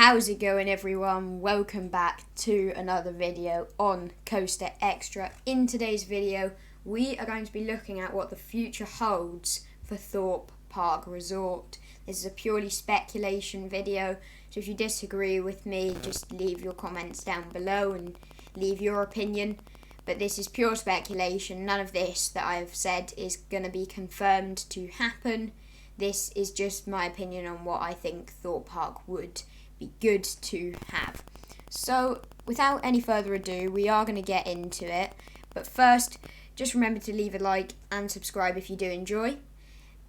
How's it going, everyone? Welcome back to another video on Coaster Extra. In today's video, we are going to be looking at what the future holds for Thorpe Park Resort. This is a purely speculation video, so if you disagree with me, just leave your comments down below and leave your opinion. But this is pure speculation. None of this that I've said is going to be confirmed to happen. This is just my opinion on what I think Thorpe Park would be good to have. So without any further ado, we are going to get into it. But first, just remember to leave a like and subscribe if you do enjoy.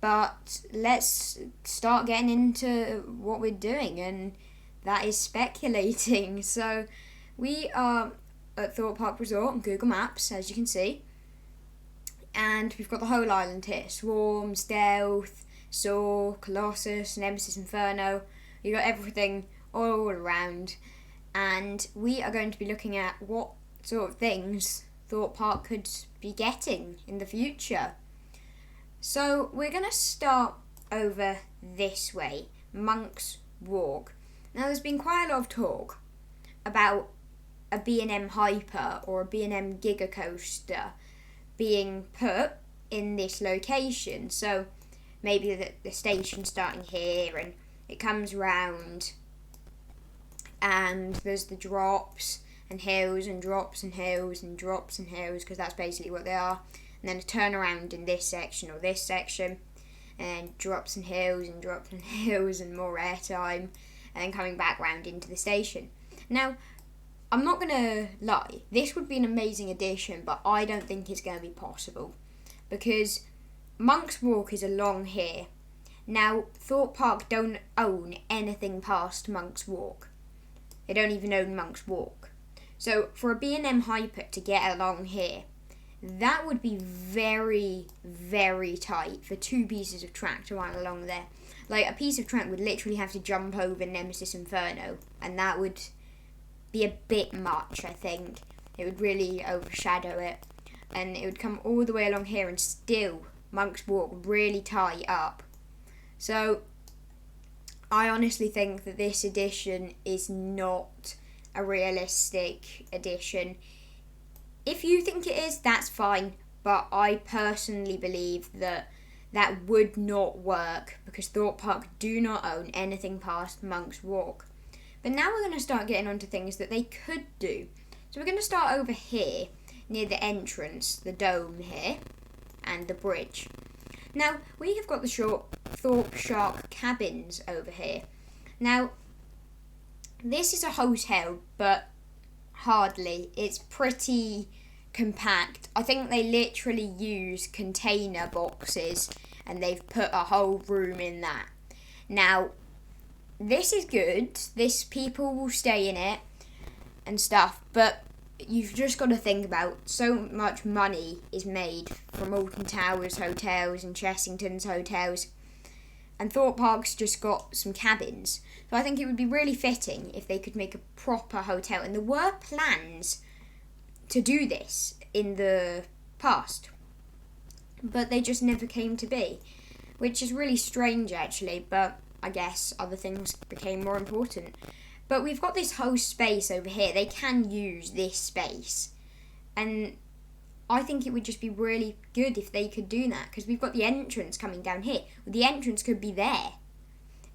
But let's start getting into what we're doing, and that is speculating. So we are at Thorpe Park Resort on Google Maps, as you can see. And we've got the whole island here. Swarm, Stealth, Soar, Colossus, Nemesis, Inferno. You've got everything all around. And we are going to be looking at what sort of things Thorpe Park could be getting in the future. So we're going to start over this way, Monk's Walk. Now there's been quite a lot of talk about a B&M Hyper or a B&M Giga Coaster being put in this location. So maybe the station starting here and it comes round and there's the drops and hills and drops and hills and drops and hills, because that's basically what they are. And then a turnaround in this section or this section, and drops and hills and drops and hills and more airtime, and then coming back round into the station. Now, I'm not going to lie, this would be an amazing addition, but I don't think it's going to be possible, because Monk's Walk is along here. Now, Thorpe Park don't own anything past Monk's Walk. They don't even own Monk's Walk. So for a B&M Hyper to get along here, that would be very, very tight for two pieces of track to run along there. Like, a piece of track would literally have to jump over Nemesis Inferno, and that would be a bit much, I think. It would really overshadow it. And it would come all the way along here and still Monk's Walk really tie up. So I honestly think that this edition is not a realistic edition. If you think it is, that's fine, but I personally believe that that would not work because Thorpe Park do not own anything past Monk's Walk. But now we're going to start getting onto things that they could do. So we're going to start over here near the entrance, the dome here, and the bridge. Now, we have got the Thorpe Shark cabins over here. Now, this is a hotel, but hardly. It's pretty compact. I think they literally use container boxes and they've put a whole room in that. Now, this is good. People will stay in it and stuff, but you've just got to think about so much money is made from Alton Towers hotels and Chessington's hotels, and Thorpe Park's just got some cabins. So I think it would be really fitting if they could make a proper hotel, and there were plans to do this in the past, but they just never came to be, which is really strange actually, but I guess other things became more important. But we've got this whole space over here. They can use this space. And I think it would just be really good if they could do that. Because we've got the entrance coming down here. Well, the entrance could be there.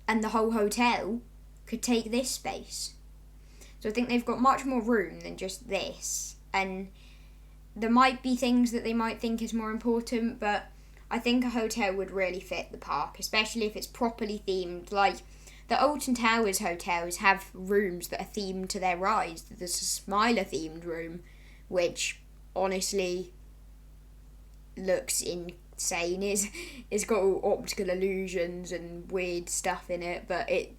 And the whole hotel could take this space. So I think they've got much more room than just this. And there might be things that they might think is more important. But I think a hotel would really fit the park. Especially if it's properly themed. Like, the Alton Towers hotels have rooms that are themed to their rides. There's a Smiler themed room, which honestly looks insane. It's got all optical illusions and weird stuff in it, but the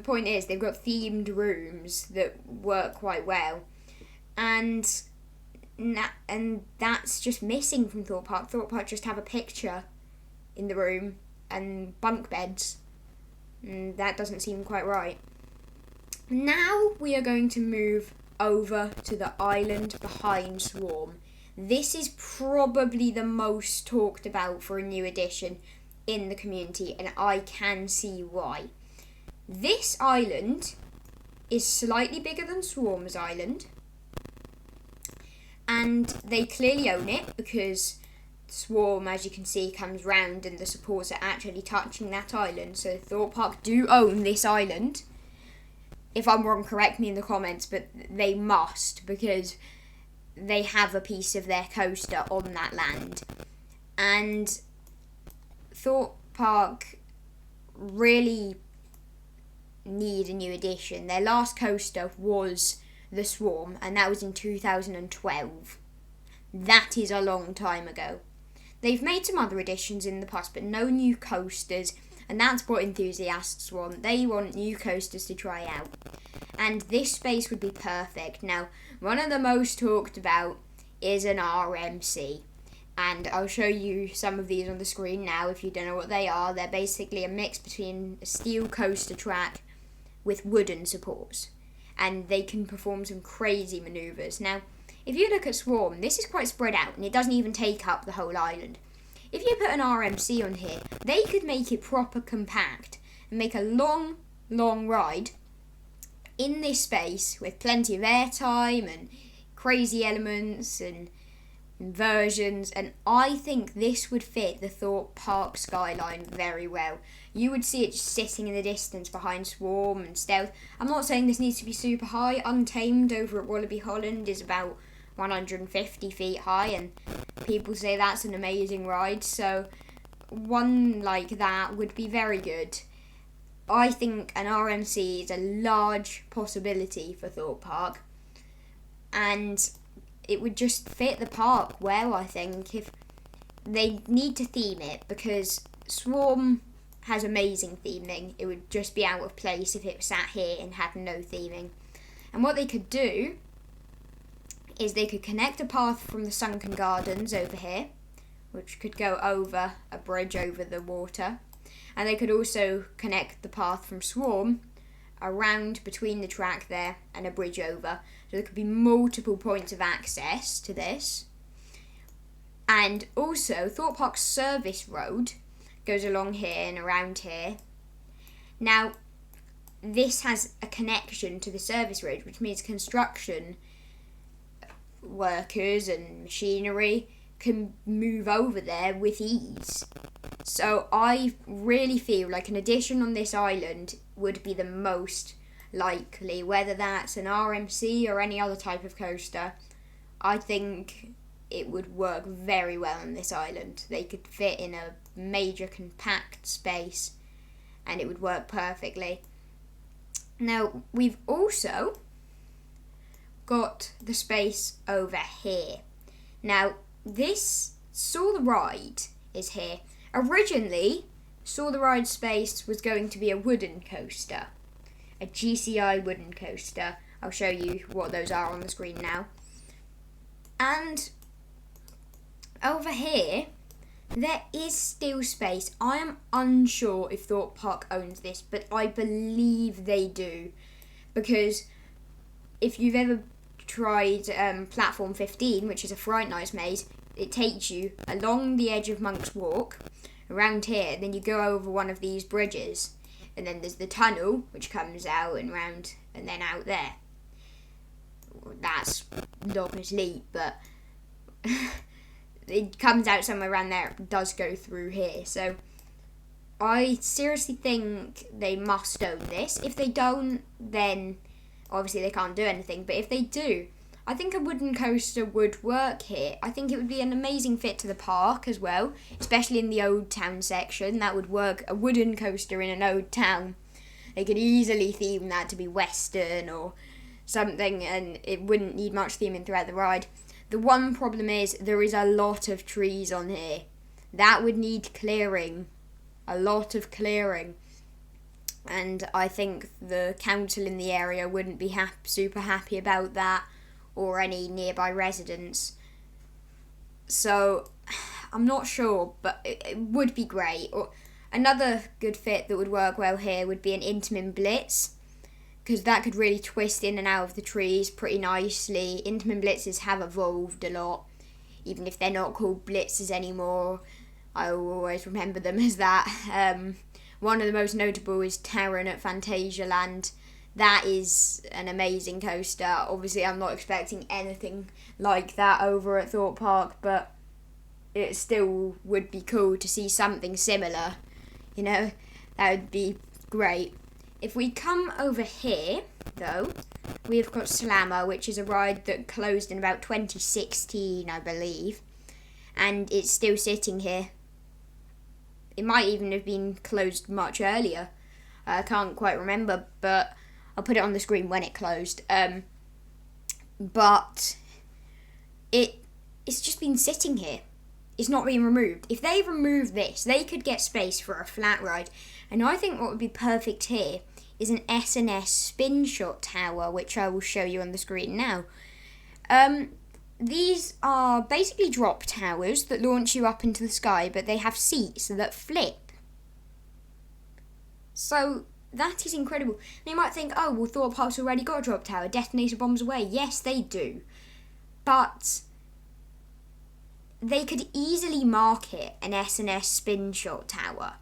point is they've got themed rooms that work quite well, and that's just missing from Thorpe Park. Thorpe Park just have a picture in the room and bunk beds. That doesn't seem quite right. Now we are going to move over to the island behind Swarm. This is probably the most talked about for a new edition in the community, and I can see why. This island is slightly bigger than Swarm's island, and they clearly own it because Swarm, as you can see, comes round and the supports are actually touching that island. So Thorpe Park do own this island. If I'm wrong, correct me in the comments, but they must, because they have a piece of their coaster on that land. And Thorpe Park really need a new addition. Their last coaster was the Swarm, and that was in 2012. That is a long time ago. They've made some other additions in the past, but no new coasters, and that's what enthusiasts want. They want new coasters to try out. And this space would be perfect. Now, one of the most talked about is an RMC. And I'll show you some of these on the screen now if you don't know what they are. They're basically a mix between a steel coaster track with wooden supports. And they can perform some crazy manoeuvres. Now, if you look at Swarm, this is quite spread out and it doesn't even take up the whole island. If you put an RMC on here, they could make it proper compact and make a long, long ride in this space with plenty of airtime and crazy elements and inversions, and I think this would fit the Thorpe Park skyline very well. You would see it just sitting in the distance behind Swarm and Stealth. I'm not saying this needs to be super high. Untamed over at Wallaby Holland is about 150 feet high, and people say that's an amazing ride, so one like that would be very good. I think an RMC is a large possibility for Thorpe Park, and it would just fit the park well, I think. If they need to theme it, because Swarm has amazing theming. It would just be out of place if it sat here and had no theming. And what they could do is they could connect a path from the Sunken Gardens over here, which could go over a bridge over the water. And they could also connect the path from Swarm around between the track there and a bridge over. So there could be multiple points of access to this. And also, Thorpe Park's service road goes along here and around here. Now, this has a connection to the service road, which means construction workers and machinery can move over there with ease. So I really feel like an addition on this island would be the most likely, whether that's an RMC or any other type of coaster. I think it would work very well on this island. They could fit in a major compact space and it would work perfectly. Now, we've also got the space over here. Now, this Saw the Ride is here. Originally, Saw the Ride space was going to be a wooden coaster, a GCI wooden coaster. I'll show you what those are on the screen now. And over here, there is still space. I am unsure if Thorpe Park owns this, but I believe they do. Because if you've ever tried Platform 15, which is a Fright Night maze, it takes you along the edge of Monk's Walk, around here, then you go over one of these bridges, and then there's the tunnel, which comes out and round, and then out there. That's Loggers Leap, but it comes out somewhere around there. It does go through here, so I seriously think they must own this. If they don't, then obviously they can't do anything, but if they do, I think a wooden coaster would work here. I think it would be an amazing fit to the park as well, especially in the Old Town section. That would work, a wooden coaster in an old town. They could easily theme that to be Western or something, and it wouldn't need much theming throughout the ride. The one problem is there is a lot of trees on here. That would need clearing, a lot of clearing. And I think the council in the area wouldn't be super happy about that, or any nearby residents. So I'm not sure, but it would be great. Or another good fit that would work well here would be an Intamin Blitz, because that could really twist in and out of the trees pretty nicely. Intamin Blitzes have evolved a lot, even if they're not called Blitzes anymore. I will always remember them as that. One of the most notable is Terran at Phantasialand. That is an amazing coaster. Obviously, I'm not expecting anything like that over at Thorpe Park, but it still would be cool to see something similar. You know, that would be great. If we come over here, though, we've got Slammer, which is a ride that closed in about 2016, I believe. And it's still sitting here. It might even have been closed much earlier. I can't quite remember, but I'll put it on the screen when it closed. But it's just been sitting here. It's not being removed. If they remove this, they could get space for a flat ride. And I think what would be perfect here is an S&S spin shot tower, which I will show you on the screen now. These are basically drop towers that launch you up into the sky, but they have seats that flip. So that is incredible. And you might think, oh, well, Thorpe Park's already got a drop tower. Detonator bombs away. Yes, they do. But they could easily market an S&S spin shot tower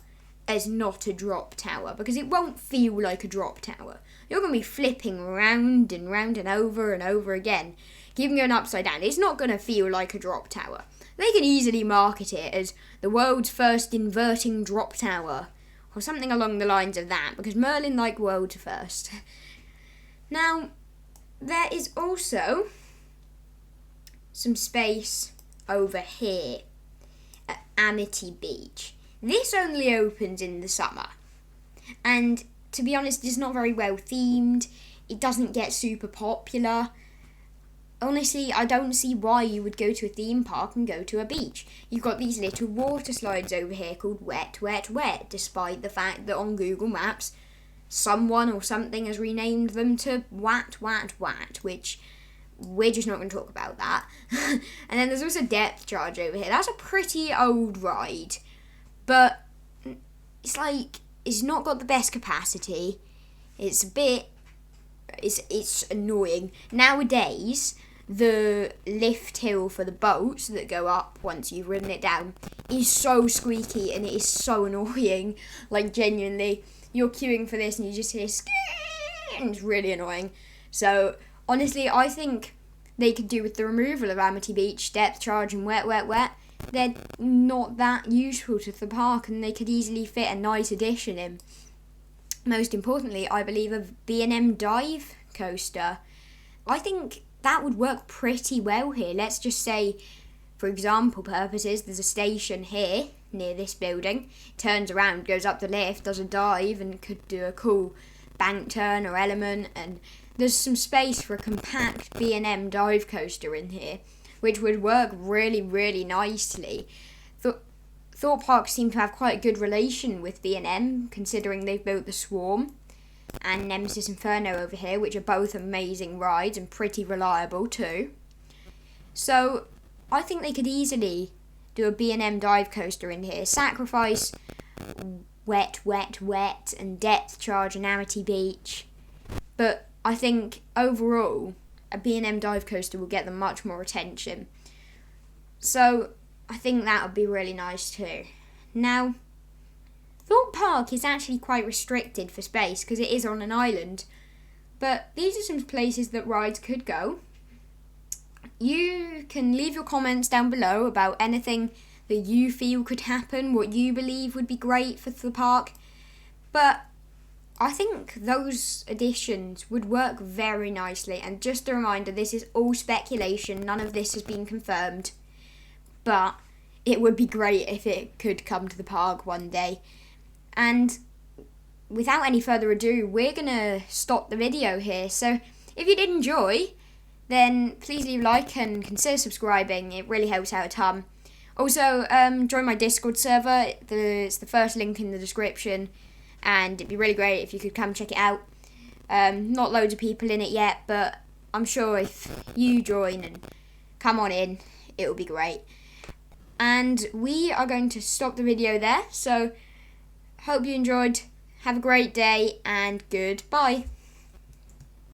as not a drop tower, because it won't feel like a drop tower. You're going to be flipping round and round and over again, keeping going upside down. It's not going to feel like a drop tower. They can easily market it as the world's first inverting drop tower, or something along the lines of that, because Merlin liked world first. Now, there is also some space over here at Amity Beach. This only opens in the summer, and to be honest, it's not very well themed. It doesn't get super popular. Honestly, I don't see why you would go to a theme park and go to a beach. You've got these little water slides over here called Wet, Wet, Wet, despite the fact that on Google Maps, someone or something has renamed them to Wat, Wat, Wat, which we're just not going to talk about that. And then there's also Depth Charge over here. That's a pretty old ride, but it's like, it's not got the best capacity. It's a bit, it's annoying. Nowadays, the lift hill for the boats that go up once you've ridden it down is so squeaky and it is so annoying. Like, genuinely, you're queuing for this and you just hear squeak, and it's really annoying. So, honestly, I think they could do with the removal of Amity Beach, Depth Charge and Wet, Wet, Wet. They're not that useful to the park and they could easily fit a nice addition in. Most importantly, I believe a B&M dive coaster. I think that would work pretty well here. Let's just say, for example purposes, there's a station here near this building. Turns around, goes up the lift, does a dive and could do a cool bank turn or element, and there's some space for a compact B&M dive coaster in here, which would work really, really nicely. Thorpe Park seem to have quite a good relation with B&M, considering they've built the Swarm and Nemesis Inferno over here, which are both amazing rides and pretty reliable too. So I think they could easily do a B&M dive coaster in here, sacrifice Wet, Wet, Wet and Depth Charge and Amity Beach, but I think overall a B&M dive coaster will get them much more attention. So I think that would be really nice too. Now, Thorpe Park is actually quite restricted for space because it is on an island, but these are some places that rides could go. You can leave your comments down below about anything that you feel could happen, what you believe would be great for the park, but I think those additions would work very nicely. And just a reminder, this is all speculation, none of this has been confirmed, but it would be great if it could come to the park one day. And without any further ado, we're going to stop the video here. So if you did enjoy, then please leave a like and consider subscribing. It really helps out a ton. Also, join my Discord server. It's the first link in the description. And it'd be really great if you could come check it out. Not loads of people in it yet, but I'm sure if you join and come on in, it'll be great. And we are going to stop the video there. So, hope you enjoyed. Have a great day and goodbye.